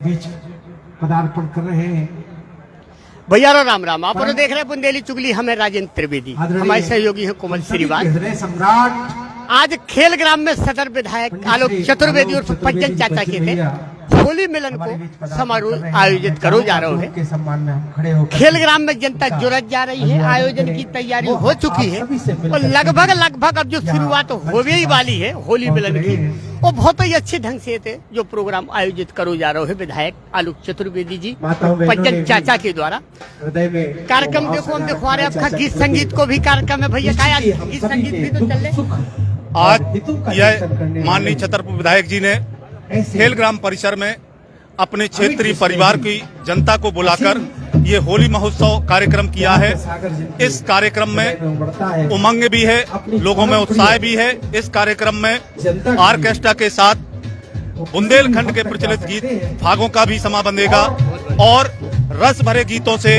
बीच पदार्पण कर रहे हैं। भैया राम राम। आप देख रहे हैं बुंदेली चुगली। हमें राजेंद्र त्रिवेदी, हमारे सहयोगी हैं कोमल श्रीवाल। सम्राट आज खेल ग्राम में सदर विधायक आलोक चतुर्वेदी और पज्जन चाचा के थे होली मिलन को समारोह आयोजित करो जा रहे हैं। सम्मान में हम खड़े होकर खेल ग्राम में जनता जुड़त जा रही है। आयोजन की तैयारी हो चुकी है और लगभग अब जो शुरुआत होने ही वाली है होली मिलन की, वो बहुत ही अच्छे ढंग से थे जो प्रोग्राम आयोजित करो जा रहे हैं विधायक आलोक चतुर्वेदी जी पज्जन चाचा के द्वारा। कार्यक्रम देखो, हम दिखवा रहे आपका गीत संगीत को भी कार्यक्रम है भैया। क्या गीत संगीत भी तो चल रहे। आज यह माननीय छतरपुर विधायक जी ने खेल ग्राम परिसर में अपने क्षेत्रीय परिवार की जनता को बुलाकर ये होली महोत्सव कार्यक्रम किया है। इस कार्यक्रम में उमंग भी है, लोगों में उत्साह भी है। इस कार्यक्रम में ऑर्केस्ट्रा के साथ बुंदेलखंड के प्रचलित गीत फागों का भी समा बंधेगा और रस भरे गीतों से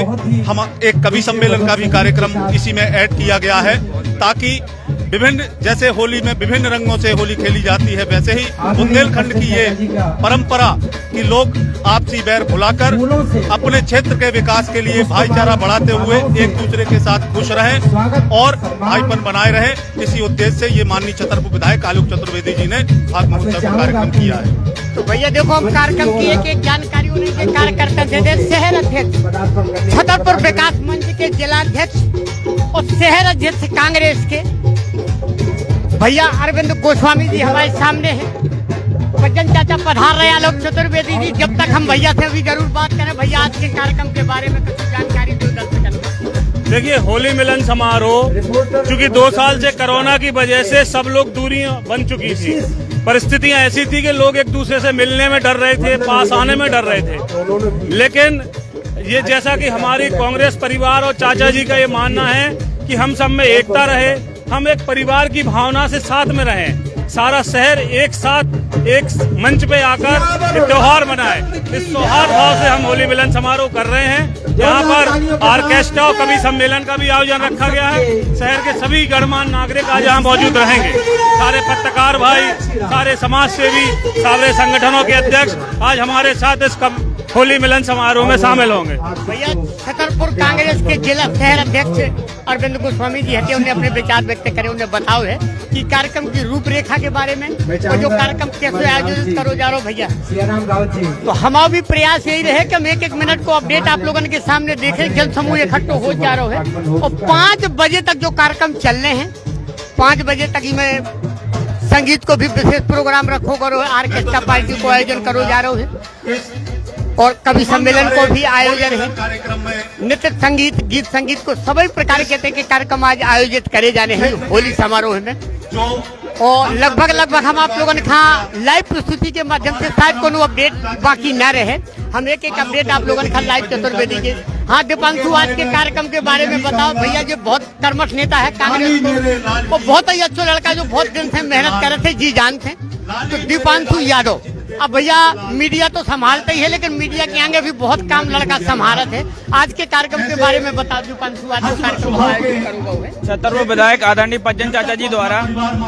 हम एक कवि सम्मेलन का भी कार्यक्रम इसी में ऐड किया गया है, ताकि विभिन्न जैसे होली में विभिन्न रंगों से होली खेली जाती है, वैसे ही बुंदेलखंड की ये परंपरा कि लोग आपसी बैर भुलाकर अपने क्षेत्र के विकास के लिए भाईचारा बढ़ाते हुए एक दूसरे के साथ खुश रहें और भाईपन बनाए रहें। इसी उद्देश्य से ये माननीय छतरपुर विधायक आलोक चतुर्वेदी जी ने फाग महोत्सव का कार्यक्रम किया है। तो भैया देखो, हम कार्यक्रम की एक जानकारी उन्हीं के कार्यकर्ता थे। शहर अध्यक्ष छतरपुर विकास मंच के जिलाध्यक्ष और शहर अध्यक्ष कांग्रेस के भैया अरविंद गोस्वामी जी हमारे सामने हैं। पज्जन चाचा पधार रहे, आलोक चतुर्वेदी जी। जब तक हम भैया से अभी जरूर बात करें, भैया आज के कार्यक्रम के बारे में कुछ जानकारी दो दर्शकों। देखिए, होली मिलन समारोह चूंकि 2 साल से कोरोना की वजह से सब लोग दूरियां बन चुकी थी, परिस्थितियां ऐसी थी कि लोग एक दूसरे से मिलने में डर रहे थे, पास आने में डर रहे थे। लेकिन ये जैसा कि हमारी कांग्रेस परिवार और चाचा जी का ये मानना है कि हम सब में एकता रहे, हम एक परिवार की भावना से साथ में रहें, सारा शहर एक साथ एक मंच पे आकर त्योहार मनाए। इस सौहार्द भाव से हम होली मिलन समारोह कर रहे हैं। यहाँ पर ऑर्केस्ट्रा और कवि सम्मेलन का भी आयोजन रखा गया है। शहर के सभी गणमान्य नागरिक आज यहाँ मौजूद रहेंगे। सारे पत्रकार भाई, सारे समाज सेवी, सारे संगठनों के अध्यक्ष आज हमारे साथ इस होली मिलन समारोह में शामिल होंगे। भैया छतरपुर कांग्रेस के जिला शहर अध्यक्ष अरविंद गोस्वामी जी हटे, उन्हें अपने विचार व्यक्त करे। उन्हें बताओ है कि कार्यक्रम की रूपरेखा के बारे में और जो कार्यक्रम कैसे आयोजित करो जा रहे हो भैया। तो हमारा भी प्रयास यही रहे कि हम एक मिनट को अपडेट आप लोगों के सामने देखें। जन समूह इकट्ठो हो जा रहे है और 5 बजे तक जो कार्यक्रम चलने हैं, 5 बजे तक ही में संगीत को भी विशेष प्रोग्राम रखो करो, ऑर्केस्ट्रा पार्टी को आयोजन करो जा रहे है और कवि सम्मेलन को भी आयोजन है। नृत्य संगीत गीत संगीत को सभी प्रकार के कार्यक्रम आज आयोजित करे जाने हैं होली समारोह में। और लगभग हम आप लोगों ने कहा लाइव प्रस्तुति के माध्यम से शायद कोनो अपडेट बाकी न रहे। हम एक अपडेट आप लोगों ने कहा लाइव चतुर्वेदी के। हाँ दीपांशु, आज के कार्यक्रम के बारे में बताओ भैया। जो बहुत कर्मठ नेता है कांग्रेस को, वो बहुत ही अच्छा लड़का जो बहुत दिन से मेहनत कर रहे थे, जी जान थे, तो दीपांशु यादव। अब भैया मीडिया तो संभालते ही है, लेकिन मीडिया के आगे भी बहुत काम लड़का संभालत है। आज के कार्यक्रम के बारे में बता दो पंचू, आज जो कार्यक्रम आयोजित करूंगा। छतरपुर विधायक आदरणीय पज्जन चाचा जी द्वारा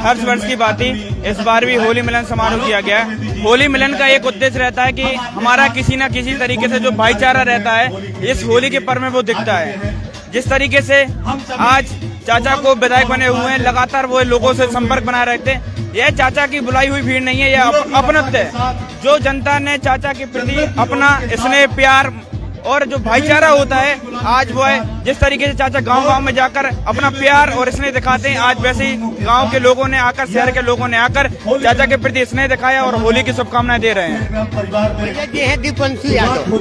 हर वर्ष की भांति इस बार भी होली मिलन समारोह किया गया है। होली मिलन का एक उद्देश्य रहता है कि हमारा किसी न किसी तरीके से जो भाईचारा रहता है इस होली के पर्व में वो दिखता है। जिस तरीके से आज चाचा को विधायक बने हुए हैं, लगातार वो लोगों से संपर्क बनाए रखते हैं। यह चाचा की बुलाई हुई भीड़ नहीं है, यह अपनत्व है। जो जनता ने चाचा के प्रति अपना स्नेह प्यार और जो भाईचारा होता है आज वो है। जिस तरीके से चाचा गांव-गांव में जाकर अपना प्यार और स्नेह दिखाते हैं, आज वैसे ही गांव के लोगों ने आकर, शहर के लोगों ने आकर चाचा के प्रति स्नेह दिखाया और होली की शुभकामनाएं दे रहे हैं। ये है दीपांशु यादव,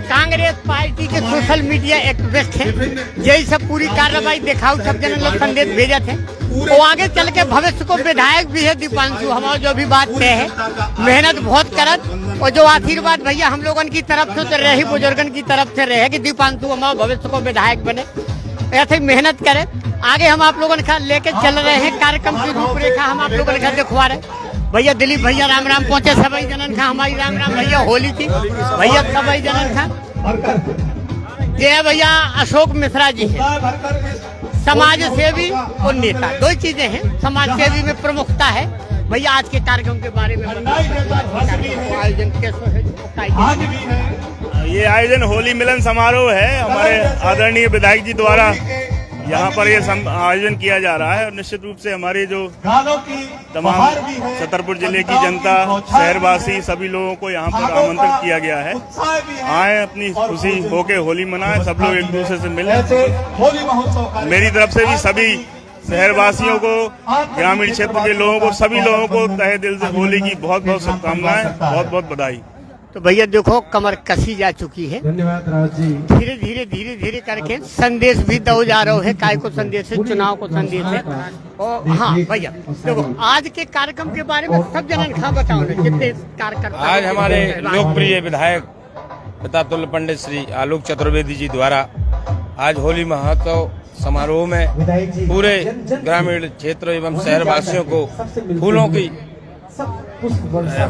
कांग्रेस पार्टी के सोशल मीडिया एक्टिविस्ट है। यही सब पूरी कार्रवाई दिखाओ, सब जन लोग संदेश भेजा थे। वो आगे चल के भविष्य को विधायक भी है दीपांशु। हमारा जो भी बात तय है, मेहनत बहुत करत और जो आशीर्वाद भैया हम लोगों की तरफ से तो रही, बुजुर्गन की तरफ से रहे कि दीपांशु हमारा भविष्य को विधायक बने, ऐसे ही मेहनत करे। आगे हम आप लोगों ने लेके चल रहे हैं। कार्यक्रम की रूपरेखा हम आप लोगों ने दिखवा रहे। भैया दिलीप भैया राम राम पहुंचे, सभी जनन खा हमारी राम राम भैया होली थी भैया सभी जनन खा। जय भैया अशोक मिश्रा जी है, समाज सेवी और नेता, 2 चीजें हैं। समाज सेवी में प्रमुखता है। भैया आज के कार्यक्रम के बारे में आयोजन कैसे है आज भी है ये आयोजन होली मिलन समारोह है, हमारे आदरणीय विधायक जी द्वारा यहाँ पर ये आयोजन किया जा रहा है। और निश्चित रूप से हमारे जो गानों की तमाम बहार भी है, छतरपुर जिले की जनता, शहरवासी, सभी लोगों को यहाँ पर आमंत्रित किया गया है। उत्साह भी है। आए, अपनी खुशी होके होली मनाएं, सब लोग एक दूसरे से मिलें। ऐसे होली महोत्सव का मेरी तरफ से भी सभी शहरवासियों को, ग्रामीण क्षेत्र के लोगों को, सभी लोगों को तहे दिल से होली की बहुत बहुत शुभकामनाएं, बहुत बहुत बधाई। तो भैया देखो कमर कसी जा चुकी है, धन्यवाद राज जी। धीरे धीरे करके संदेश भी दो जा रहे है। काय को संदेश है, चुनाव को संदेश है। और हाँ भैया देखो आज के कार्यक्रम के बारे में सब जन खा बताओ ना, जितने कार्यकर्ता आज हमारे लोकप्रिय विधायक प्रतापतुल्य पंडित श्री आलोक चतुर्वेदी जी द्वारा आज होली महोत्सव समारोह में पूरे ग्रामीण क्षेत्र एवं शहरवासियों को फूलों की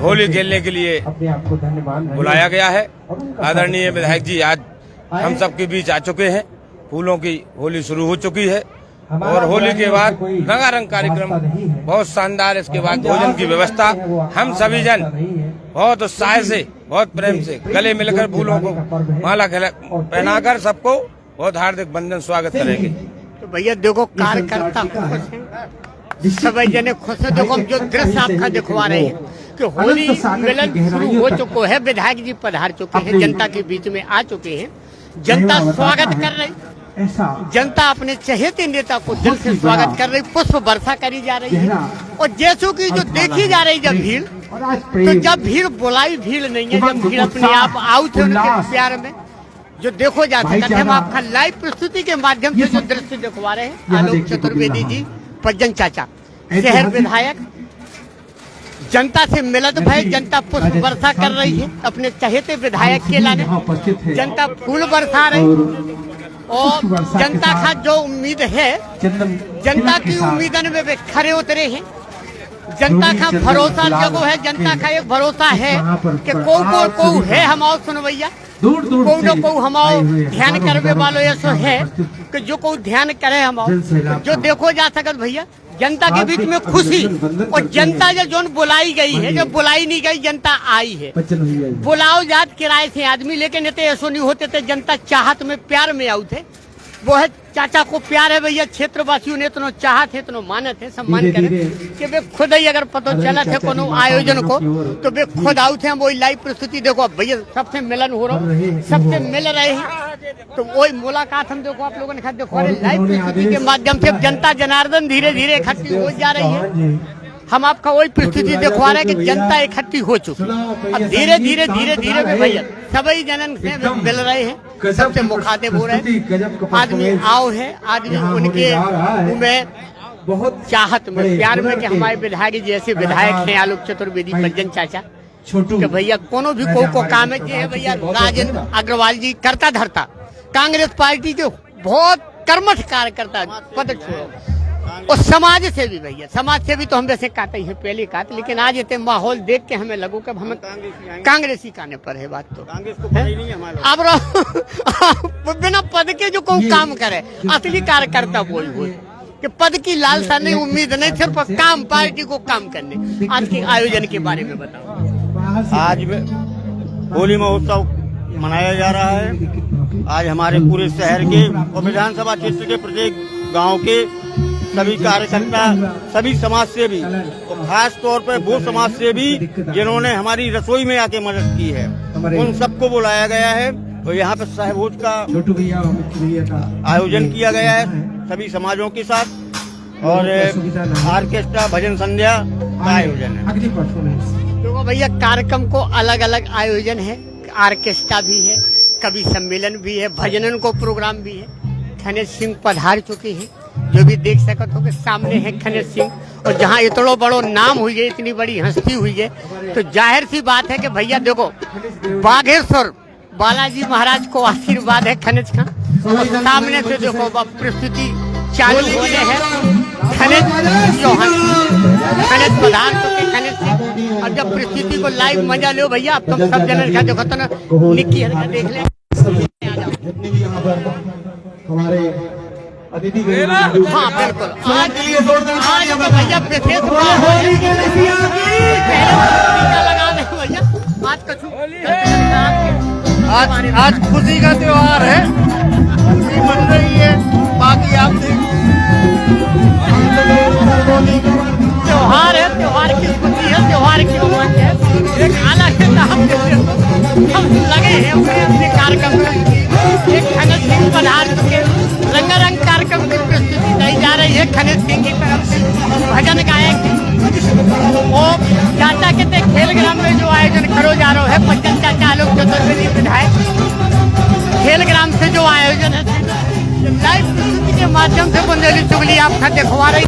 होली खेलने के लिए बुलाया गया है। आदरणीय विधायक जी आज हम सबके बीच आ चुके हैं। फूलों की होली शुरू हो चुकी है और होली के बाद रंगारंग कार्यक्रम बहुत शानदार। इसके बाद भोजन की व्यवस्था। हम सभी जन बहुत उत्साह से, बहुत प्रेम से गले मिलकर फूलों को माला पहनाकर सबको बहुत हार्दिक बंधन स्वागत करेंगे। तो भैया देखो कार्यकर्ता खुश हैं, सभी जने खुश है। देखो हम जो दृश्य आपका दिखवा रहे हैं कि होली मिलन शुरू हो चुका है, विधायक जी पधार चुके हैं, जनता के बीच में आ चुके हैं, जनता स्वागत कर रही, जनता अपने चहेते नेता को दिल से स्वागत कर रही, पुष्प वर्षा करी जा रही है। और जैसो की जो देखी जा रही जब भीड़, तो जब भीड़ बुलाई भीड़ नहीं है, जब भीड़ अपने आप आउट है उनके प्यार में जो देखो जा सकते हैं। हम आपका लाइव प्रस्तुति के माध्यम से जो दृश्य दिखवा रहे हैं, आलोक चतुर्वेदी जी पज्जन चाचा शहर विधायक जनता से मिलत भाई, जनता पुष्प वर्षा कर रही है अपने चहेते विधायक के लाने, जनता फूल बरसा रही और जनता का जो उम्मीद है, जनता की उम्मीदन में वे खरे उतरे हैं। जनता का भरोसा जगो है, जनता का एक भरोसा है कि को है हमाओ सुनवैया, को हमाओ ध्यान करवे वालों ऐसा है कि जो को ध्यान करे हमाओ, जो देखो जा सकत भैया जनता के बीच में खुशी। और जनता जो बुलाई गई है, जब बुलाई नहीं गई जनता आई है। बुलाओ जात किराए से आदमी, लेकिन इतने ऐसो नहीं होते थे, जनता चाहत में प्यार में आउ थे। वो है चाचा को प्यार है भैया, क्षेत्रवासियों ने इतना चाहत है, इतना मानत है, सम्मान करे कि वे खुद ही अगर पता चला थे कोनो आयोजन को तो वे खुद आउ थे। हम वही लाइव प्रस्तुति देखो भैया, सबसे मिलन हो रहा, सबसे मिल रहे हैं। तो वही मुलाकात हम देखो आप लोगों ने देखो लाइव प्रस्तुति के माध्यम से जनता जनार्दन धीरे धीरे इकट्ठी हो जा रही है। हम आपका वही प्रस्तुति दिखवा रहे हैं कि जनता इकट्ठी हो चुकी। अब धीरे धीरे भैया सभी जनन से मिल रहे हैं, सबसे मुखातिब हो रहे हैं। आदमी आओ है, आदमी उनके में बहुत चाहत में प्यार में कि हमारे विधायक जी ऐसे विधायक हैं आलोक चतुर्वेदी पज्जन चाचा कि भैया कोनो भी को काम है जे है भैया राजेंद्र अग्रवाल जी करता धरता कांग्रेस पार्टी के बहुत कर्मठ कार्यकर्ता पद छोड़ो। और समाज से भी भैया, समाज से भी तो हम वैसे कहते हैं पहले कहते, लेकिन आज इतने माहौल देख के हमें लगो कि हमें कांग्रेसी काने पर है बात। तो कांग्रेस को पता ही नहीं है अब बिना पद के जो कोई काम करे असली कार्यकर्ता बोल कि पद की लालसा नहीं, उम्मीद नहीं, सिर्फ काम पार्टी को काम करने। आज के आयोजन के बारे में बताओ। आज होली महोत्सव मनाया जा रहा है। आज हमारे पूरे शहर के और विधानसभा क्षेत्र के प्रत्येक गांव के सभी कार्यकर्ता, सभी समाज सेवी और खास तौर पर वो समाज सेवी जिन्होंने हमारी रसोई में आके मदद की है, उन सबको बुलाया गया है। और यहाँ पर सहभोज का आयोजन किया गया है सभी समाजों के साथ, और ऑर्केस्ट्रा भजन संध्या का आयोजन है। तो भैया कार्यक्रम को अलग अलग आयोजन है, ऑर्केस्ट्रा भी है, कवि सम्मेलन भी है, भजनन को प्रोग्राम भी है। खनेज सिंह पधार चुके हैं, जो भी देख सकते हो कि सामने है खनेज सिंह। और जहाँ इतना बड़ो नाम हुई है, इतनी बड़ी हस्ती हुई है, तो जाहिर सी बात है कि भैया देखो बागेश्वर बालाजी महाराज को आशीर्वाद है खनिज का। और सामने से देखो प्रस्तुति चालू होने हैं। खनिज पधार चुके खनिज सिंह। और जब प्रस्तुति को लाइव मजा लो भैया, अब तुम सब जन का देखो तो ना निक्की हल्का देख ले। हमारे अतिथि हाँ बिल्कुल, आज भैया विशेष लगा रहे भैया। आज आज खुशी का त्योहार है, खुशी मन रही है। बाकी आप त्योहार है, त्योहार की खुशी है, त्योहार की उमंग है। एक अलग हम लगे हैं अपने कार्यक्रम में। एक खनिज सिंह प्रधान के रंगारंग कार्यक्रम की प्रस्तुति दी जा रही है। खनिज सिंह की तरफ से भजन गायक वो चाचा के खेल ग्राम में जो आयोजन करो जा रहा है, बच्चन चाचा लोग चतुर्वेदी विधायक खेल ग्राम से जो आयोजन है लाइव प्रस्तुति के माध्यम से बुंदेली चुगली आपका दिखवा रही।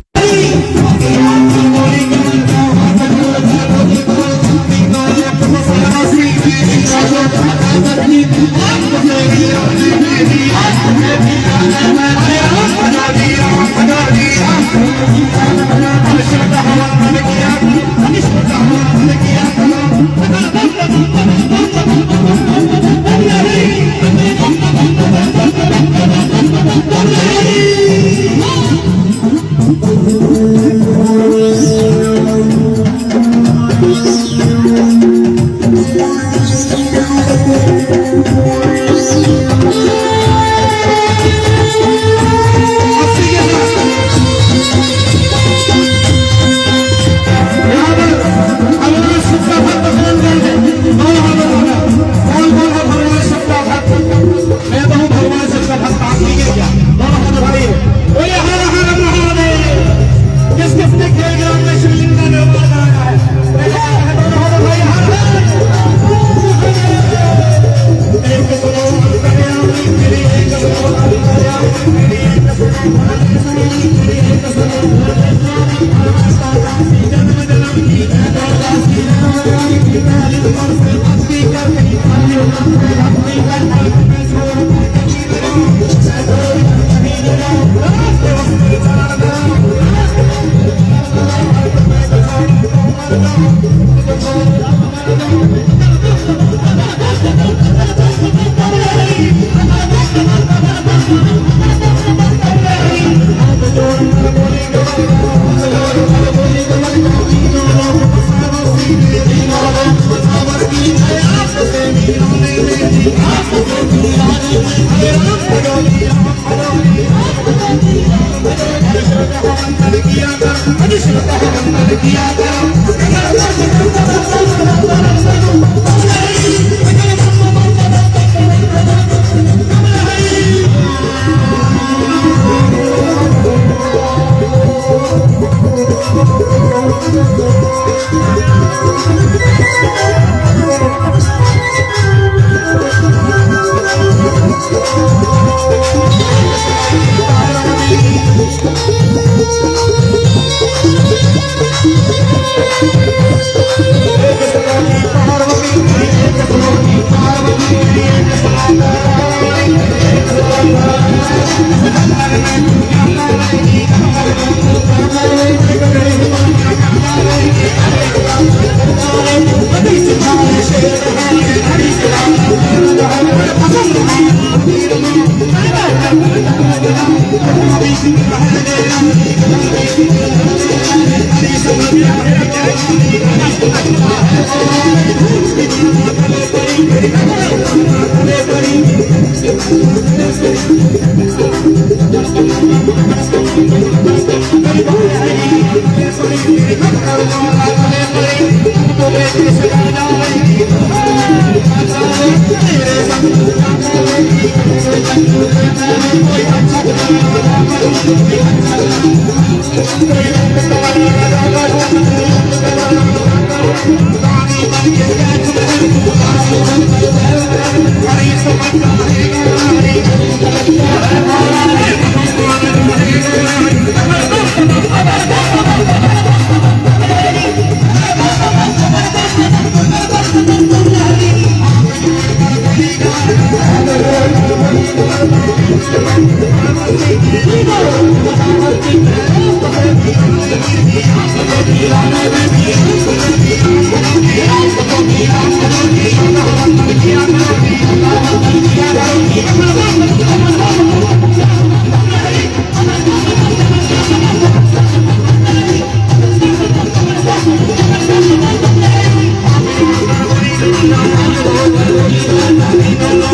Thank you.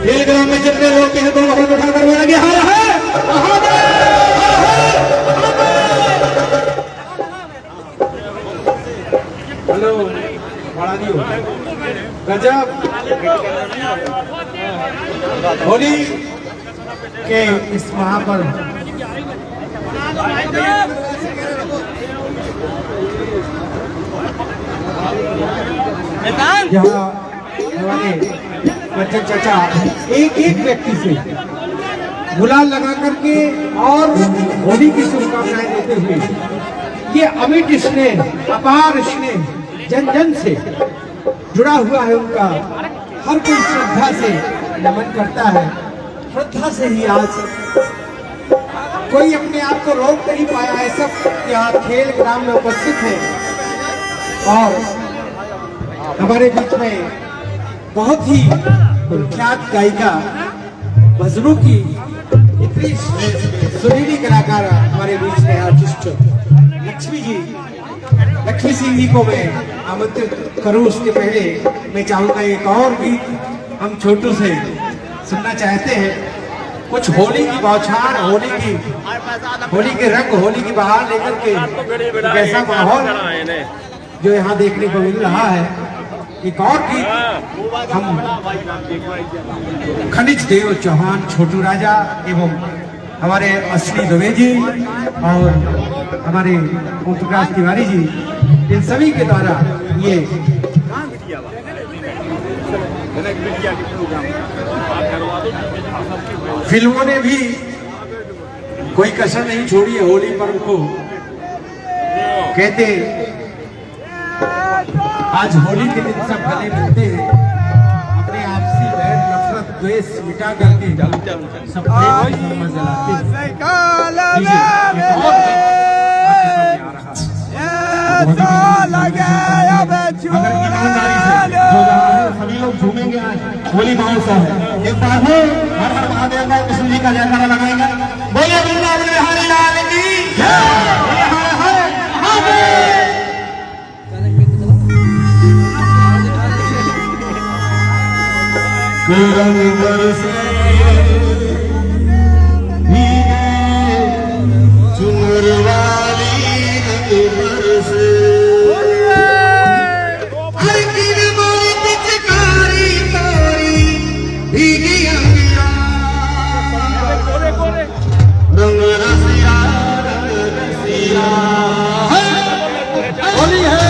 खेल ग्राम में जितने लोग हैं दोनों हाथ उठाकर बोला कि हर है हेलो बड़ा दियो गजब होली के इस महापर्व यहाँ हमारे बच्चन चाचा एक एक व्यक्ति से गुलाल लगा करके और होली की शुभकामनाएं देते हुए ये अमिट स्नेह अपार स्नेह जन जन से जुड़ा हुआ है उनका हर कोई श्रद्धा से नमन करता है। श्रद्धा से ही आज कोई अपने आप को रोक नहीं पाया है, सब यहाँ खेल ग्राम में उपस्थित है और हमारे बीच में बहुत ही प्रख्यात गायिका भजनों की इतनी सुरीली कलाकार हमारे बीच में आर्टिस्ट लक्ष्मी सिंह जी को मैं आमंत्रित करूं। उसके पहले मैं चाहूंगा एक और गीत हम छोटू से सुनना चाहते हैं। कुछ होली की बौछार, होली के रंग, होली की बहार लेकर के कैसा माहौल जो यहाँ देखने को मिल रहा है। एक और गीत हम खनिज देव चौहान, छोटू राजा एवं हमारे अश्विनी दुबे जी और हमारे ओम प्रकाश तिवारी जी, इन सभी के द्वारा ये फिल्मों ने भी कोई कसर नहीं छोड़ी है होली पर्व को। कहते आज होली के दिन सब गले मिलते हैं, अपने आपसी बैर नफरत द्वेष मिटा करके सब प्रेम की नरमा जलाते अगर ईमानदारी से जो सभी लोग झूमेंगे आज होली महोत्सव है। एक बार हो हर हर महादेव का कृष्ण जी का जयकारा लगाएंगे। बोलिए वृंदावन बिहारी लाल की जय। हर हर महादेव। रंग बरसे चुनर वाली रंग बरसे हर दिन मोरी पिचकारी तोरी भीगी अंगिया रंग रसिया होली है।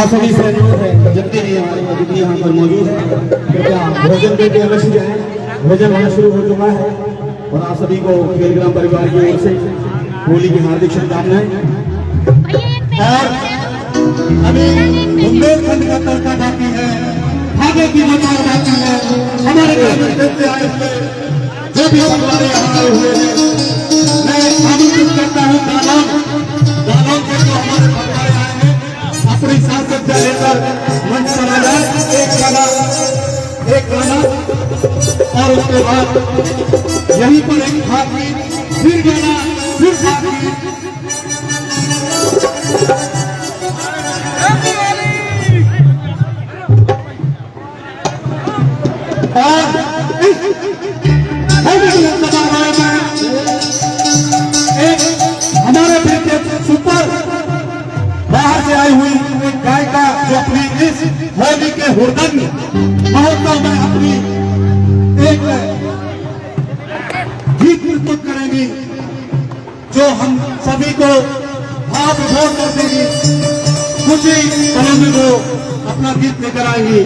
आप सभी से अनुरोध है जितने भी हमारे अतिथि यहाँ पर मौजूद हैं कृपया भोजन करके अवश्य जाएं। भोजन होना शुरू हो चुका है और आप सभी को खेलग्राम परिवार की ओर से होली की हार्दिक शुभकामनाएं। और अभी बुंदेलखंड का तड़का बाकी है, भागे की मचार बाकी है। हमारे घर में देखते आए हुए जो भी परिवार यहाँ आए हुए हैं, मैं आमंत्रित करता हूँ दानव से जो हमारे परिवार आए हैं अपनी सांसद लेकर मंच पर आ जाए। एक गाना और उसके बाद यहीं पर एक खाकी फिर गाना फिर खाकी। और एक हमारे बेटे सुपर बाहर से आई हुई एक गायिका जो अपनी इस होली के हुड़दंग महोत्सव में अपनी एक गीत प्रस्तुत करेंगी जो हम सभी को भाव विभोर कर देगी। कुछ ही पलों में वो अपना गीत लेकर आएंगी।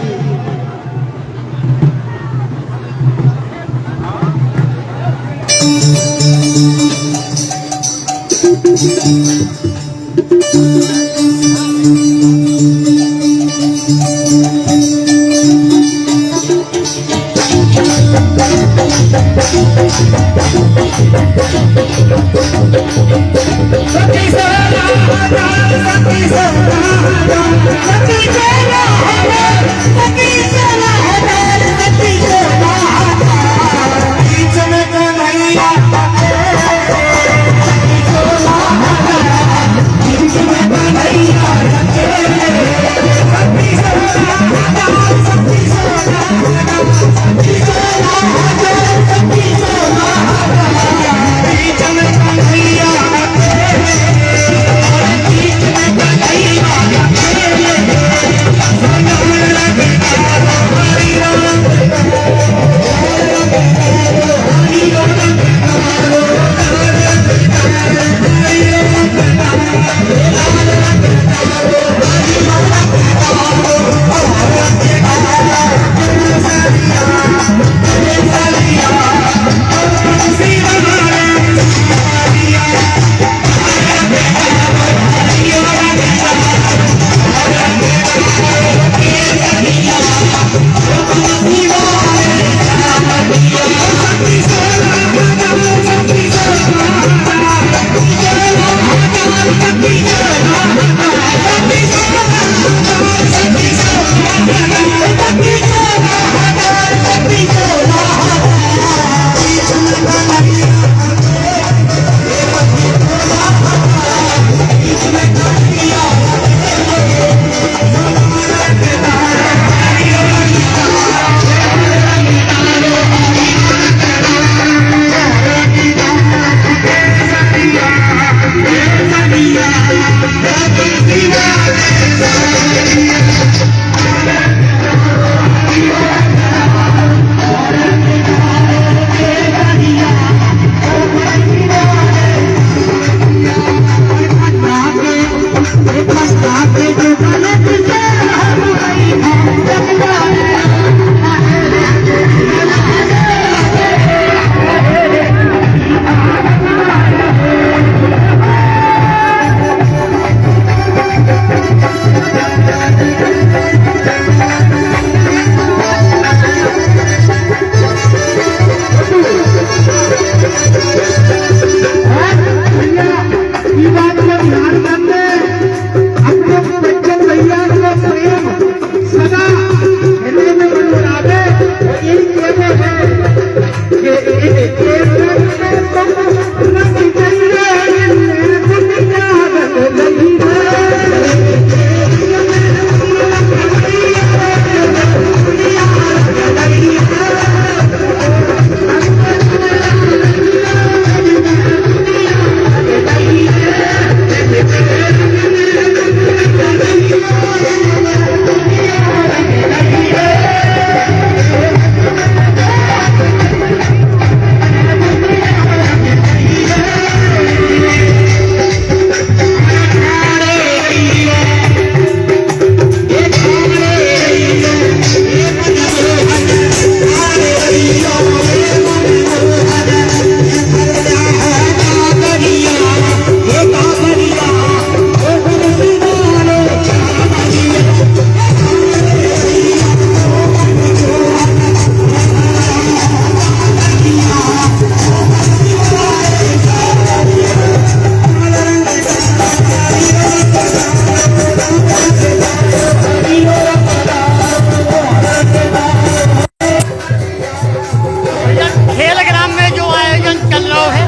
खेल ग्राम में जो आयोजन चल रहा है,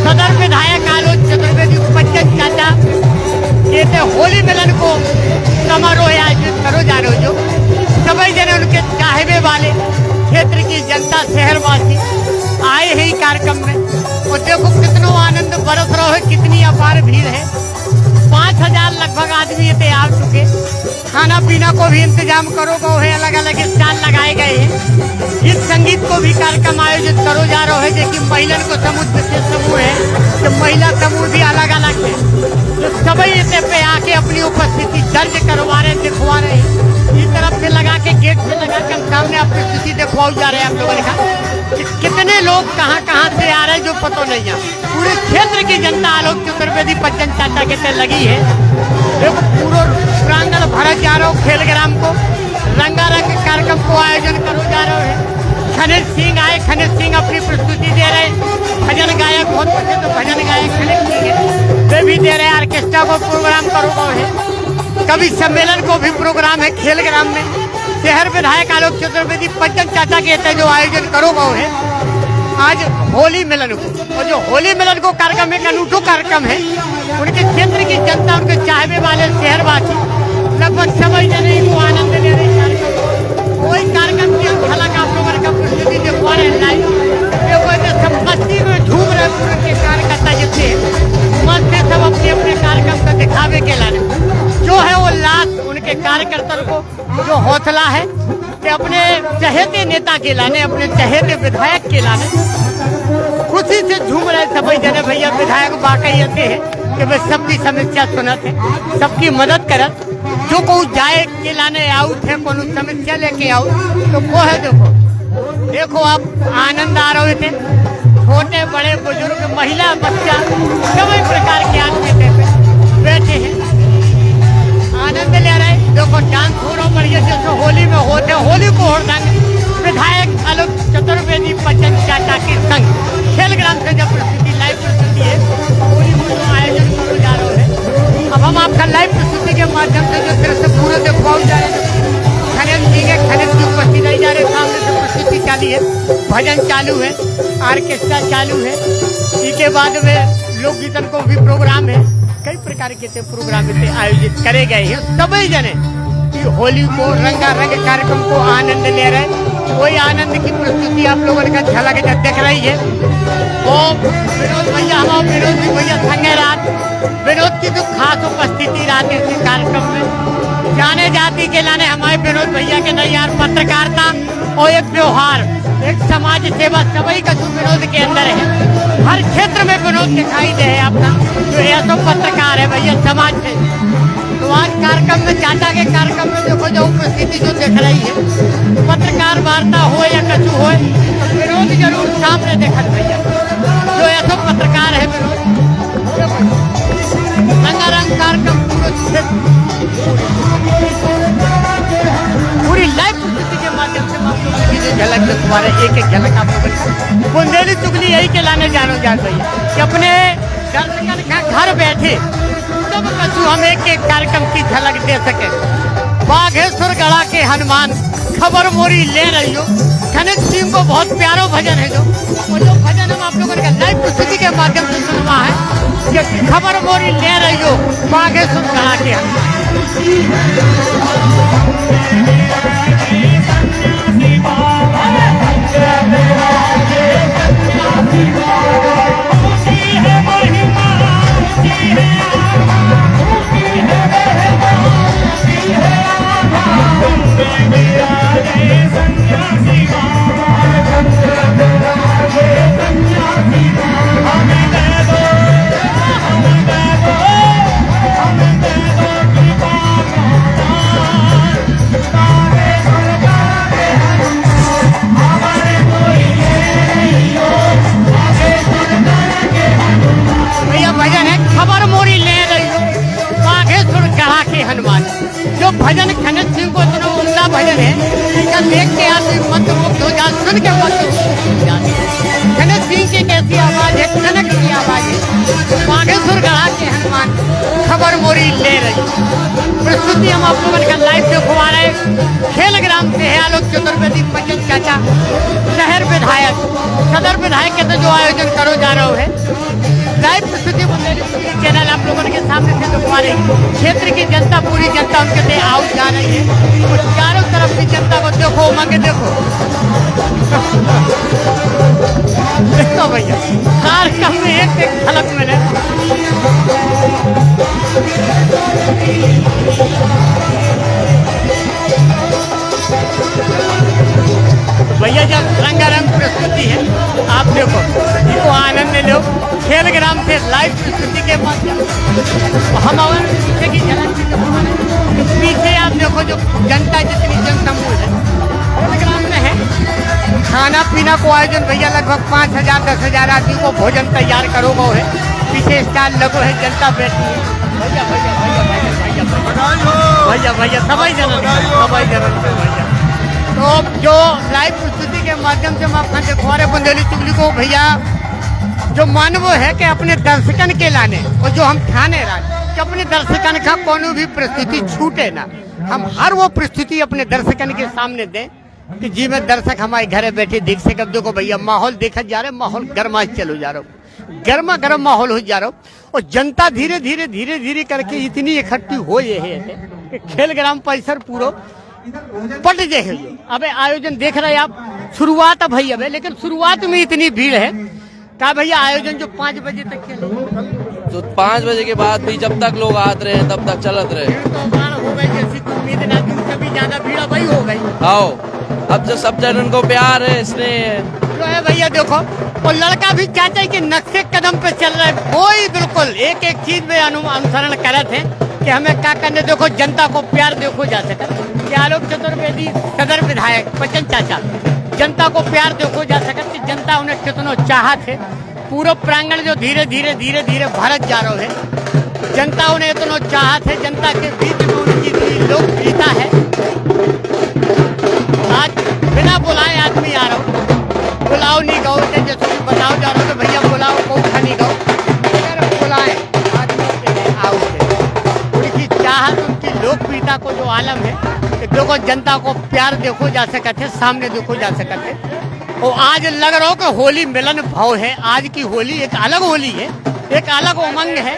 सदर विधायक आलोक चतुर्वेदी बच्चन चाचा कहते होली मिलन को समारोह आयोजित करो जा रहे हो। जो सभी जने उनके चाहने वाले क्षेत्र की जनता, शहरवासी आए हैं कार्यक्रम में, और देखो कितना आनंद बरस रहा है, कितनी अपार भीड़ है। 5000 लगभग आदमी ये आ चुके। खाना पीना को भी इंतजाम करो गो है, अलग अलग स्टॉल लगाए गए हैं। इस संगीत को भी कार्यक्रम आयोजित करो जा रहा है, जैसे महिला को समूह विशेष समूह है, तो महिला समूह भी अलग अलग है, जो सभी इसे पे आके अपनी उपस्थिति दर्ज करवा रहे, दिखवा रहे हैं। इस तरफ से लगा के गेट से लगा के हम सामने अपनी स्थिति दिखवाओ जा रहे हैं। आप लोगों ने कहा कितने लोग कहाँ से आ रहे हैं जो पता नहीं है। पूरे क्षेत्र की जनता आलोक चतुर्वेदी बच्चन चाचा के लगी है। देखो पूरा प्रांगण भरा जा रहा हो खेल ग्राम को, रंगारंग कार्यक्रम को आयोजन करो जा रहे हैं। खनिज सिंह आए, खनिज सिंह अपनी प्रस्तुति दे रहे हैं। भजन गायक बहुत अच्छे, तो भजन गायक खनिज सिंह है, वे भी दे रहे हैं। ऑर्केस्ट्रा को प्रोग्राम करो है, कवि सम्मेलन को भी प्रोग्राम है खेल ग्राम में। शहर विधायक आलोक चतुर्वेदी बच्चन चाचा के जो आयोजन करो है आज होली मिलन को, और जो होली मिलन को कार्यक्रम एक अनूठा कार्यक्रम है। उनके क्षेत्र की जनता, उनके चाहने वाले शहरवासी लगभग सभी जने को आनंद ले रहे हैं। कोई कार्यक्रम की झलक आप लोगों का प्रस्तुति दिखवा रहे हैं। सब मस्ती में झूम रहे पूरे के कार्यकर्ता जितने मस्ती, सब अपने अपने कार्यक्रम का दिखावे के लाने जो है वो लास्ट उनके कार्यकर्ता को जो हौसला है कि अपने चहेते नेता के लाने, अपने चहेते विधायक के लाने खुशी से झूम रहे सभी जने। भैया विधायक वाकई ऐसे है कि वे सबकी समस्या सुनते हैं, सबकी मदद करत। जो कोई जाए के लाने आउट है, कोई समस्या लेके आउट, तो वो है। देखो आप आनंद आ रहे थे, छोटे बड़े बुजुर्ग, महिला, बच्चा, सभी प्रकार के आदमी बैठे हैं, आनंद ले रहे। देखो डांस हो रहा बढ़िया जैसे होली में होते, होली को हो रंग विधायक आलोक चतुर्वेदी बच्चन चाचा के संग खेल ग्राम से जब प्रस्तुति लाइव प्रस्तुति है, होली को आयोजन करो जा रहा है। अब हम आपका लाइव प्रस्तुति के माध्यम से जो फिर से पूरे से पहुँच जा रहे हैं। खनिज सिंह है, खनिज की उपस्थित नहीं जा रहे, सामने से प्रस्तुति चालू है, भजन चालू है, ऑर्केस्ट्रा चालू है। इसके बाद में लोक गीतन को भी प्रोग्राम है, कई प्रकार के प्रोग्राम आयोजित करे गए हैं। सभी जने होली को रंगारंग कार्यक्रम को आनंद ले रहे हैं। वही आनंद की प्रस्तुति आप लोगों का झलक देख रही है। और विनोद भैया, हमारे विनोद भैया संगे रात, विनोद की जो खास उपस्थिति रहती है इस कार्यक्रम में। जाने जाति के लाने हमारे विनोद भैया के नहीं यार, पत्रकारिता और एक व्यवहार, एक समाज सेवा सभी का जो विनोद के अंदर है। हर क्षेत्र में विनोद दिखाई दे है अपना, जो ऐसा पत्रकार है भैया समाज से। तो आज कार्यक्रम में, चाचा के कार्यक्रम में देखो जो उपस्थिति जो दिख रही है, पत्रकार वार्ता हो या कछु हो, तो विनोद जरूर सामने देखत भैया, जो ऐसा पत्रकार है विनोद। रंगारंग कार्यक्रम पूरी लाइव प्रस्तुति के माध्यम से आप लोगों की जो झलक जो तुम्हारे एक झलक आप लोगों बुंदेली चुगली यही के लाने जानो जान भैया कि अपने दर्शकन का घर बैठे सब कछु हम एक कार्यक्रम की झलक दे सके। बाघेश्वर गढ़ा के हनुमान खबर मोरी ले रही हो, खनिज सिंह को बहुत प्यारा भजन है जो भजन हम आप लोगों का लाइव प्रस्तुति के माध्यम से सुनवा है कि खबर मोरी ले रही हो बाघेश्वर गढ़ा के हनुमान। जो भजन खनिज सिंह को इतना उम्दा भजन है, इनका देख के आदमी मंत्रमुग्ध हो जाए, सुन के मंत्रमुग्ध हो जाते। खनिज सिंह की कैसी आवाज है, कनक की आवाज है। बाघेश्वर गढ़ा के हनुमान खबर मोरी ले रही। प्रस्तुति हम आप लोगों का लाइव दिखवा रहे। खेल ग्राम से है आलोक चतुर्वेदी पंचन चाचा, शहर विधायक, सदर विधायक के तो जो आयोजन करो जा रहा है, लाइव प्रस्तुति चैनल आप लोगों के सामने से दिखवा रही है। क्षेत्र की जनता, पूरी जनता उनके से आउट जा रही है और चारों तरफ की जनता को देखो, उमंग देखो। देखो भैया, कार्यक्रम में एक झलक मिले। भैया जब रंगारंग प्रस्तुति है, आप देखो इसको आनंद लो। खेल ग्राम से लाइव प्रस्तुति के माध्यम हम पीछे की झलक पीछे आप देखो जो जनता, जितनी जनसमूह है खेल ग्राम में है। खाना पीना को आयोजन भैया लगभग 5,000 10,000 आदमी को भोजन तैयार करो गो है। पीछे स्टाल लगो है, जनता बैठी है। भैया भैया भैया भैया भैया भैया सबाई जनन भैया। तो जो लाइव प्रस्तुति के माध्यम से हम अपना देखवारे बुंदेली चुगली को भैया जो मानव है कि अपने दर्शकन के लाने और जो हम ठाने रहे कि अपने दर्शकन का कोनो भी प्रस्तुति छूटे ना, हम हर वो प्रस्तुति अपने दर्शकन के सामने दें कि जी में दर्शक हमारे घरे बैठे देख सके। अब देखो भैया माहौल देखा जा रहा है, माहौल गर्मा चलो जा रहा हो, गर्मा गर्म माहौल हो जा रहा हो और जनता धीरे धीरे धीरे धीरे करके इतनी इकट्ठी हो ये है कि खेल ग्राम परिसर पूरा पट जाए। अबे आयोजन देख रहे हैं आप, शुरुआत अब भैया है, लेकिन शुरुआत में इतनी भीड़ है क्या भैया आयोजन जो 5 बजे तक खेले तो 5 बजे के बाद भी जब तक लोग आते रहे तब तक चलत रहे। तो हो गई जैसी उम्मीद ना थी, उससे भी ज्यादा भीड़ वही हो गई। आओ अब जो सब जनन को प्यार है, स्नेह है तो है भैया देखो। और लड़का भी चाचा के नक्शे कदम पे चल रहा है, कोई बिल्कुल एक एक चीज में अनुसरण करते हैं कि हमें क्या करने। देखो जनता को प्यार देखो जा सके कि आलोक चतुर्वेदी सदर विधायक बच्चन चाचा, जनता को प्यार देखो जा सके कि जनता उन्हें कितना चाहत है। पूरा प्रांगण जो धीरे धीरे धीरे धीरे भरत जा रहा है, जनता उन्हें इतना चाहत है। जनता के बीच में उनकी इतनी लोकप्रियता है। आज बिना बुलाए आदमी आ रहा हूँ, बुलाओ नहीं गाओ जैसे बताओ जा रहा हूँ तो भैया बुलाओ को नहीं गाओ, अगर बुलाए आदमी के लिए आओ। उनकी चाहत, उनकी लोकप्रियता को जो आलम है, देखो जनता को प्यार देखो जा सकते, सामने देखो जा सकते। और आज लग रहा हो कि होली मिलन भाव है। आज की होली एक अलग होली है, एक अलग उमंग है।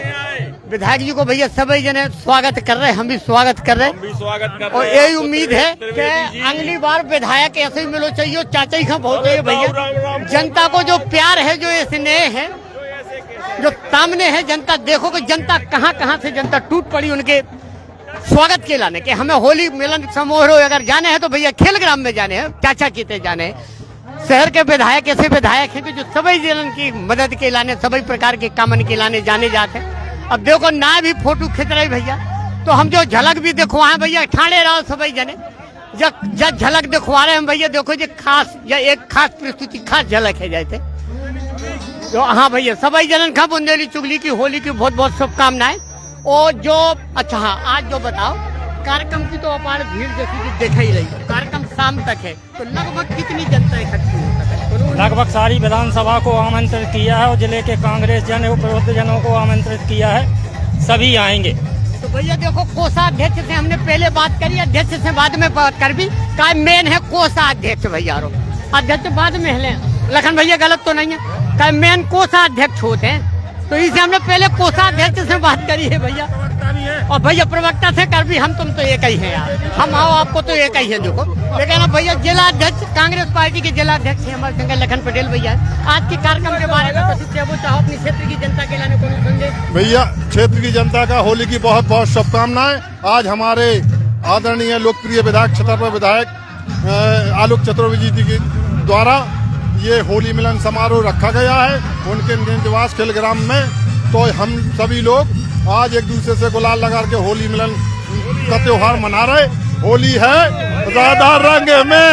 विधायक जी को भैया सभी जने स्वागत कर रहे हैं, हम भी स्वागत कर रहे हैं और यही उम्मीद है कि अगली बार विधायक ऐसे ही मिलो चाहिए। चाचा ही का बहुत चाहिए भैया। जनता को जो प्यार है, जो स्नेह है, जो सामने है जनता, देखो कि जनता कहाँ कहाँ से जनता टूट पड़ी उनके स्वागत के लाने के। हमें होली मिलन समारोह अगर जाने हैं तो भैया खेल ग्राम में जाने हैं, चाचा कीते जाने हैं। शहर के विधायक ऐसे विधायक हैं कि जो सभी जनन की मदद के लाने, सभी प्रकार के कामन के लाने जाने जाते हैं। अब देखो ना भी फोटो खींच रहे भैया, तो हम जो झलक भी दिखवाए भैया, ठाणे रहो सभी जने जब झलक दिखवा रहे हैं भैया। देखो जी खास या एक खास प्रस्तुति, खास झलक है जैसे तो। हाँ भैया सभी जनन का बुंदेली चुगली की होली की बहुत बहुत शुभकामनाएं। और जो अच्छा हाँ, आज जो बताओ कार्यक्रम की तो अपार भीड़ जैसी कि देखा ही रही। कार्यक्रम शाम तक है तो लगभग कितनी जनता इकट्ठी हो सकती है? लगभग सारी विधानसभा को आमंत्रित किया है और जिले के कांग्रेस जन उपरोक्त जनों को आमंत्रित किया है, सभी आएंगे। तो भैया देखो कोषाध्यक्ष से हमने पहले बात करी, अध्यक्ष से बाद में बात कर भी का मेन है कोषाध्यक्ष भैया। अध्यक्ष बाद में है, लखन भैया गलत तो नहीं है, का मेन कोषाध्यक्ष होते हैं। तो इसे हमने पहले कोषाध्यक्ष से बात करी है भैया, और भैया प्रवक्ता से कर भी हम तुम तो एक ही हैं यार, हम आओ आपको तो एक ही है देखो। लेकिन अब भैया जिला अध्यक्ष कांग्रेस पार्टी के जिला अध्यक्ष है हमारे संग लखन पटेल भैया। आज के कार्यक्रम के बारे में कुछ चाहो अपनी क्षेत्र की जनता के लाने को संदेश? भैया क्षेत्र की जनता का होली की बहुत बहुत शुभकामनाएं। आज हमारे आदरणीय लोकप्रिय विधायक छतरपुर विधायक आलोक चतुर्वेदी जी के द्वारा ये होली मिलन समारोह रखा गया है उनके निवास खेल ग्राम में। तो हम सभी लोग आज एक दूसरे से गुलाल लगा के होली मिलन का त्योहार मना रहे। होली है राधा रंग में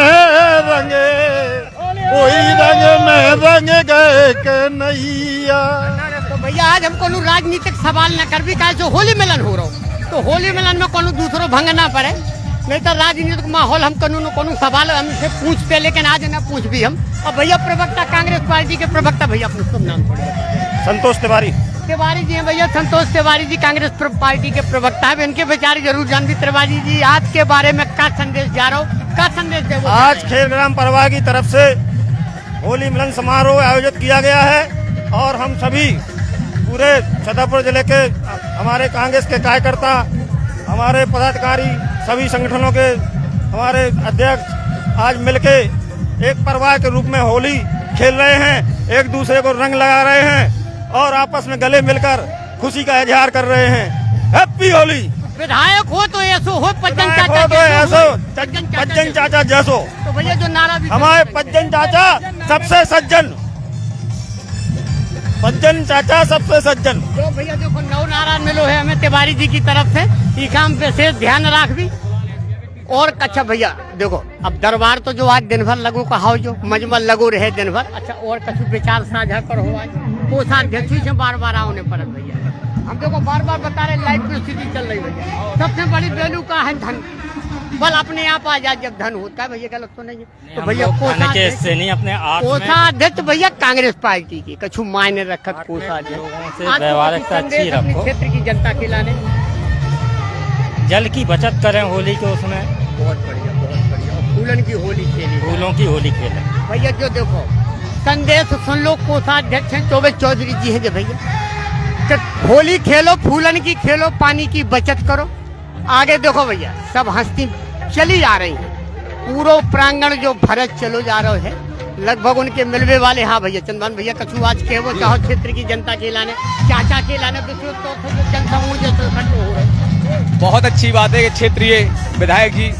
रंगे, वही रंग में रंग गए के नैया। तो भैया आज हम कोनो राजनीतिक सवाल न कर भी का जो होली मिलन हो रहा हो, तो होली मिलन में कोनो दूसरो भंग ना पड़े, नहीं तो राजनीतिक माहौल हम कोनो सवाल हमसे पूछते, लेकिन आज न पूछ भी हम। अब भैया प्रवक्ता कांग्रेस पार्टी के प्रवक्ता भैया अपना शुभ नाम संतोष तिवारी जी हैं भैया। संतोष तिवारी जी कांग्रेस पार्टी के प्रवक्ता है, इनके विचार जरूर जान भी। तिवारी जी आज के बारे में क्या संदेश जा रहा हो क्या संदेश दे? आज खेल ग्राम परिवार की तरफ से होली मिलन समारोह आयोजित किया गया है और हम सभी पूरे छतरपुर जिले के हमारे कांग्रेस के कार्यकर्ता, हमारे पदाधिकारी, सभी संगठनों के हमारे अध्यक्ष आज मिलके एक परिवार के रूप में होली खेल रहे हैं, एक दूसरे को रंग लगा रहे हैं और आपस में गले मिलकर खुशी का इजहार कर रहे हैं। हैप्पी होली। विधायक हो तो ऐसो हो, पज्जन चाचा हो तो ऐसो, पज्जन चाचा जैसो। तो भैया जो नारा भी हमारे पज्जन चाचा सबसे सज्जन, पज्जन चाचा सबसे सज्जन। तो भैया देखो नौ नारा मिलो है हमें तिवारी जी की तरफ से, ये काम पे से ध्यान राख भी। और अच्छा भैया देखो अब दरबार तो जो आज दिन भर लगो कहाओ जो मजमल लगो रहे दिन भर। अच्छा और कछु विचार साझा करो आज कोषाध्यक्ष से बार बार आओने पड़े भैया। हम देखो बार बार बता रहे लाइफ की स्थिति चल रही भैया। सबसे बड़ी वैल्यू का है धन, बल अपने आप आ जाए जब धन होता है भैया, गलत तो नहीं है। तो भैया कोषाध्यक्ष भैया कांग्रेस पार्टी की कछु मायने रखत कोषाध्यक्ष अपने क्षेत्र की जनता के लाने जल की बचत करें होली के उसमें। बहुत बढ़िया बहुत बढ़िया। फूलन की होली खेली, फूलों की होली खेलें भैया। जो देखो संदेश सुन लो, कोषाध्यक्ष हैं चौबे चौधरी जी है जो भैया कि होली खेलो, फूलन की खेलो, पानी की बचत करो। आगे देखो भैया सब हस्ती चली आ रही है, पूरा प्रांगण जो भरत चलो जा रहे है लगभग उनके मिलवे वाले। हाँ भैया चंदन भैया कछु आज के वो चाहो क्षेत्र की जनता के लाने, चाचा के लाने, दूसरे तो जनसमूह जैसे इकट्ठे हो रहे। बहुत अच्छी बात है कि क्षेत्रीय विधायक जी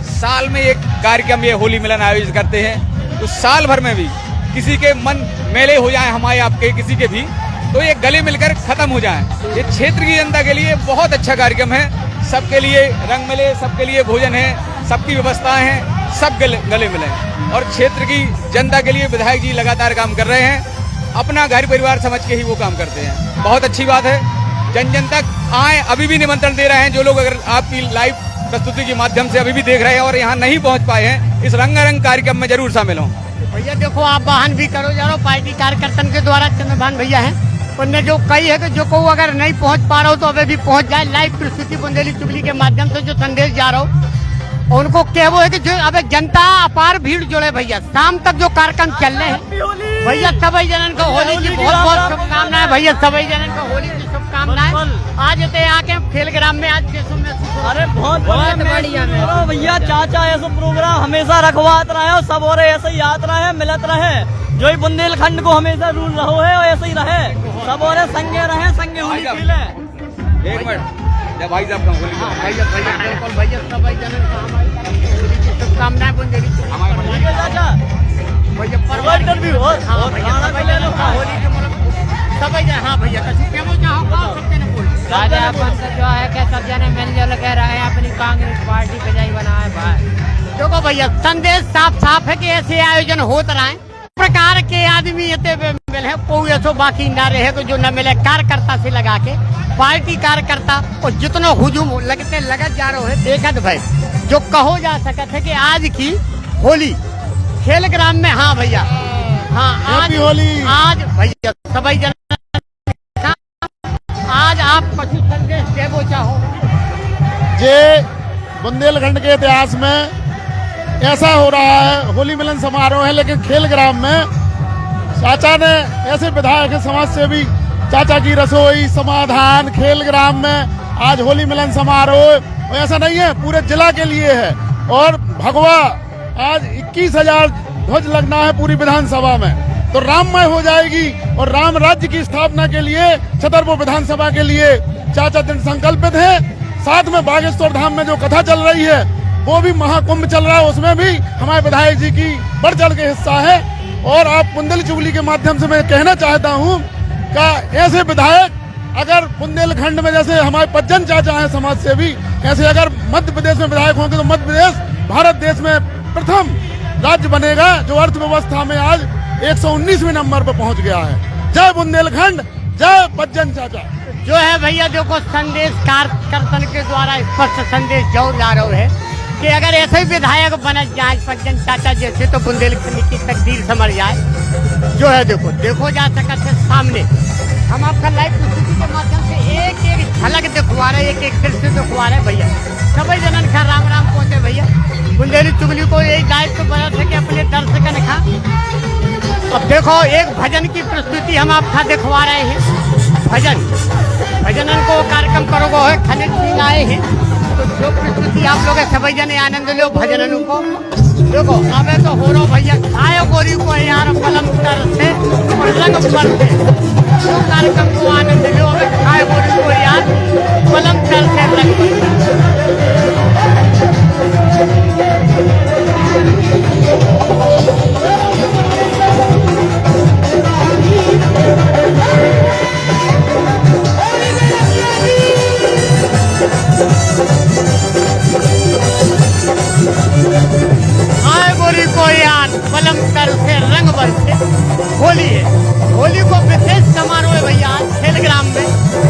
साल में एक कार्यक्रम ये होली मिलन आयोजित करते हैं, तो साल भर में भी किसी के मन मेले हो जाए, हमारे आपके किसी के भी, तो ये गले मिलकर खत्म हो जाए। ये क्षेत्र की जनता के लिए बहुत अच्छा कार्यक्रम है। सबके लिए रंग मिले, सबके लिए भोजन है, सबकी व्यवस्थाएं हैं, सब गले मिले। और क्षेत्र की जनता के लिए विधायक जी लगातार काम कर रहे हैं, अपना घर परिवार समझ के ही वो काम करते हैं। बहुत अच्छी बात है। जन जन तक आए, अभी भी निमंत्रण दे रहे हैं जो लोग अगर आपकी लाइव प्रस्तुति के माध्यम से अभी भी देख रहे हैं और यहाँ नहीं पहुँच पाए हैं, इस रंगारंग कार्यक्रम में जरूर शामिल हों। भैया देखो आप वाहन भी करो जा रहे हो, पार्टी कार्यकर्ता के द्वारा चंद्रभान भैया हैं, उनने जो कही है कि जो को अगर नहीं पहुंच पा रहा हो तो अभी भी पहुंच जाए। लाइव प्रस्तुति बुंदेली चुगली के माध्यम से जो संदेश जा रहा हो उनको क्या वो है कि जो अब जनता अपार भीड़ जुड़े भैया। शाम तक जो कार्यक्रम चल रहे हैं भैया, सभी जनन को होली की बहुत बहुत शुभकामनाएं भैया, सभी जनन को होली की शुभकामनाएं। आज इतने आके खेल ग्राम में आज अरे बहुत बढ़िया भैया, चाचा ऐसा प्रोग्राम हमेशा रखवात रहे और सब और ऐसे ही याद रहे, मिलत रहे, जो ही बुंदेलखंड को हमेशा रूल रहो है और ऐसे ही रहे, सब और संगे रहे, संगे होली खेले। एक मिनट जब भाई साहब का होली भैया भैया बिल्कुल भैया, सभी जनन को हमारी होली की शुभकामनाएं बुंदेली चाचा भैया परवर्तन भी हो। हाँ भैया होली के मतलब सभी जन। हाँ भैया कछु केमो चाहो सबके ने बोल दादा अपन तो जो है कि सब जने मिलजुल के रहे, अपनी कांग्रेस पार्टी पे जाई बनाए भाई। देखो भैया संदेश साफ साफ है कि ऐसे आयोजन होते रहे, प्रकार के आदमी इतने मिले हैं, कोई ऐसा बाकी ना रहे तो जो न मिले कार्यकर्ता से लगा के पार्टी कार्यकर्ता और जितना हुजूम लगते लगत जा रहे है देखत भाई जो कहो जा सकता है कि आज की होली खेल ग्राम में। हाँ भैया हाँ आज होली आज भैया सभी जन आज आप कछु संदेश देवो चाहो। जे बुंदेलखंड के इतिहास में ऐसा हो रहा है, होली मिलन समारोह है, लेकिन खेल ग्राम में चाचा ने ऐसे विधायक समाज से भी चाचा की रसोई समाधान खेल ग्राम में आज होली मिलन समारोह ऐसा नहीं है, पूरे जिला के लिए है। और भगवा आज 21,000 ध्वज लगना है पूरी विधानसभा में, तो राममय हो जाएगी। और राम राज्य की स्थापना के लिए छतरपुर विधानसभा के लिए चाचा दृढ़ संकल्पित है। साथ में बागेश्वर धाम में जो कथा चल रही है वो भी महाकुंभ चल रहा है, उसमें भी हमारे विधायक जी की बढ़ चढ़ के हिस्सा है। और आप बुंदेली चुगली के माध्यम से मैं कहना चाहता हूँ का ऐसे विधायक अगर बुंदेलखंड में जैसे हमारे पज्जन चाचा हैं समाज से भी, ऐसे अगर मध्य प्रदेश में विधायक होंगे तो मध्य प्रदेश भारत देश में प्रथम राज्य बनेगा जो अर्थव्यवस्था में आज 119वें नंबर पर पहुंच गया है। जय बुंदेलखंड, जय पज्जन चाचा। जो है भैया देखो संदेश कार्यकर्तन के द्वारा स्पष्ट संदेश जो जा रहा है कि अगर ऐसे ही विधायक बन जाए पज्जन चाचा जैसे तो बुंदेलखंड की तकदीर समझ जाए। जो है देखो जा सकता है सामने हम आपका लाइव प्रस्तुति के माध्यम से एक एक झलक दिखवा रहे, एक एक दृश्य दिखवा रहे भैया। सभी जनन का राम राम पहुंचे भैया। बुंदेली चुगली को एक दायित्व बना सके अपने दर्शक का। अब देखो एक भजन की प्रस्तुति हम आपका दिखवा रहे हैं। भजन को कार्यक्रम करोगे है खनिज सिंह आए हैं, तो जो प्रस्तुति आप लोग सभी जने आनंद लो भजन को। देखो अबे तो हो रहा भैया खाए गोरी को यार पलम तर से और रंग पर से तो कार्यक्रम को आनंद लो। अबे खाए गोरी को यार पलम तर से रंग पर पलम तर से रंग बरसे। होली है, होली को विशेष समारोह है भैया खेल ग्राम में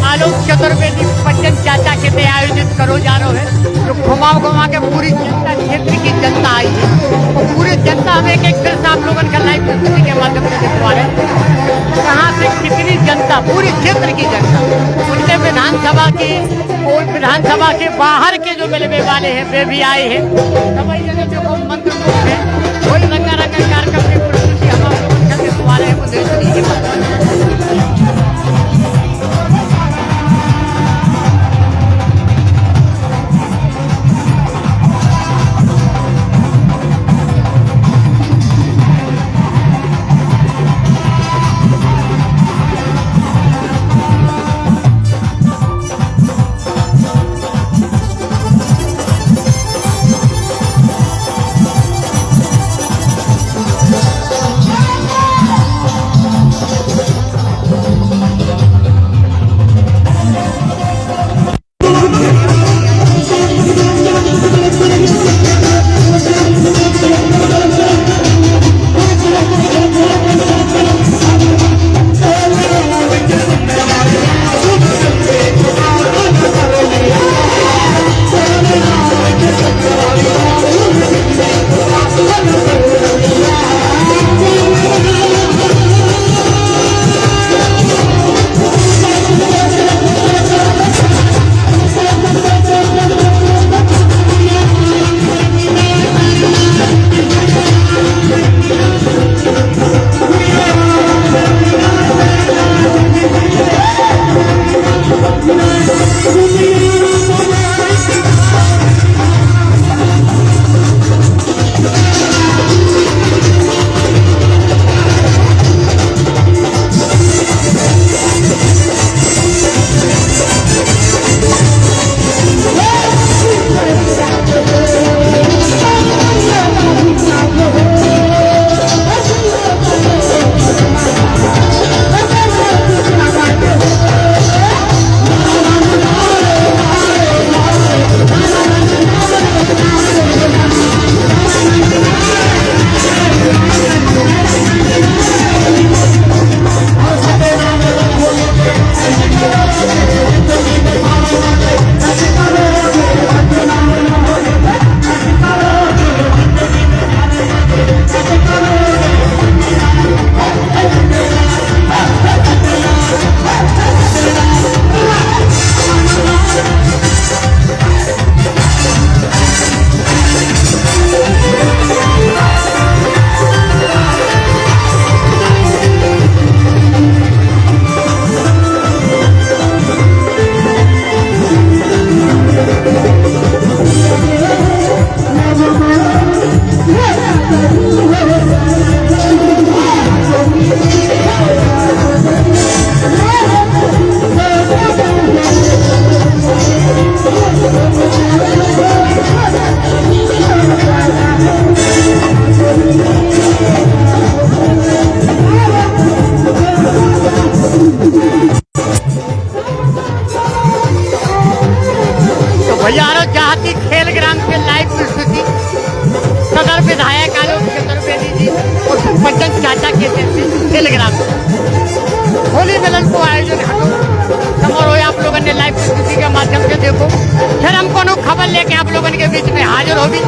आलोक चतुर्वेदी बच्चन चाचा के पे आयोजित करो जा रहे है, जो घुमा के पूरी जनता क्षेत्र की जनता आई है और पूरी जनता हम एक फिर से आप लोगों का लाइव प्रस्तुति के माध्यम से दिखवा रहे हैं कहाँ से कितनी जनता, पूरी क्षेत्र की जनता उनके विधानसभा के बाहर के जो मिलने वाले हैं वे भी आए हैं। सभी जगह देखो मंत्र है, कोई रंगारंग कार्यक्रम की प्रस्तुति हम आप लोगों का दिखवा रहे हैं बुंदेली के माध्यम से। होली मिलन को आयोजन समारोह आप लोगों ने लाइव प्रस्तुति के माध्यम से देखो। फिर हम कोनो खबर लेके आप लोगों के बीच में हाजिर होगी।